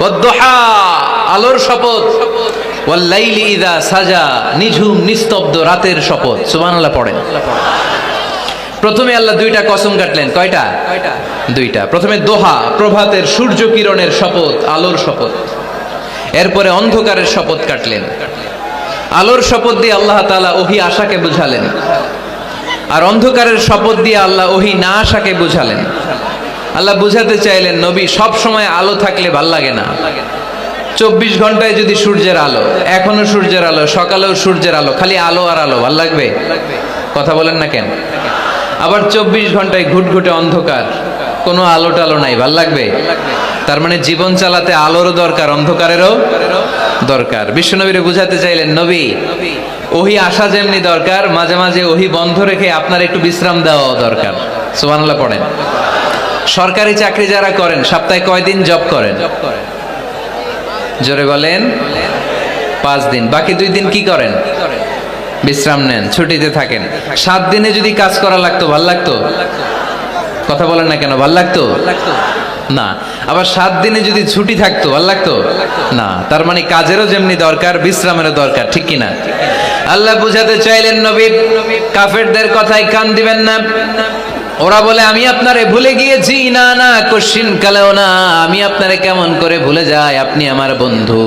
ওয়াদ-দুহা, আলোর শপথ, ওয়াল-লাইলি ইযা সাজা, নিঝুম নিস্তব্ধ রাতের শপথ। সুবহানাল্লাহ পড়েন। প্রথমে আল্লাহ দুইটা কসম কাটলেন। কয়টা? দুইটা। প্রথমে দোহা, প্রভাতের সূর্য কিরণের শপথ, আলোর শপথ। এরপরে অন্ধকারের শপথ কাটলেন। আলোর শপথ দিয়ে আল্লাহ তাআলা ওহী আশাকে বুঝালেন, আর অন্ধকারের শপথ দিয়ে আল্লাহ ওহী না আশাকে বুঝালেন। আল্লাহ বুঝাতে চাইলেন, নবী সব সময় আলো থাকলে ভাল লাগে না। 24 ঘন্টায় যদি সূর্যের আলো, এখনো সূর্যের আলো, সকালেও সূর্যের আলো, খালি আলো আর আলো, ভাল লাগবে? কথা বলেন না কেন? আবার 24 ঘন্টায় ঘুটঘুটে অন্ধকার, কোনো আলো টালো নাই, ভাল লাগবে? তার মানে জীবন চালাতে আলোরও দরকার, অন্ধকারেরও দরকার। বিশ্বনবীরে বুঝাতে চাইলেন, নবী ওহী আসা যেমনি দরকার, মাঝে মাঝে ওহী বন্ধ রেখে আপনার একটু বিশ্রাম দেওয়া দরকার। সুবহানাল্লাহ পড়েন। সরকারি চাকরি যারা করেন, সপ্তাহে কয়দিন জব করেন? জোরে বলেন। 5 দিন। বাকি 2 দিন কি করেন? বিশ্রাম নেন, ছুটিতে থাকেন। 7 দিনে যদি কাজ করা লাগতো, ভাল লাগতো? কথা বলেন না কেন? ভাল লাগতো না। আবার 7 দিনে যদি ছুটি থাকতো, ভাল লাগতো না। তার মানে কাজেরও যেমনি দরকার, বিশ্রামেরও দরকার, ঠিক কিনা? আল্লাহ বুঝাতে চাইলেন, নবী কাফেরদের কথায় কান দিবেন না। ওরা বলে আমি আপনারে ভুলে গিয়েছি। না না, কশিন কালেও না। আমি আপনারে কেমন করে ভুলে যাই? আপনি আমার বন্ধু।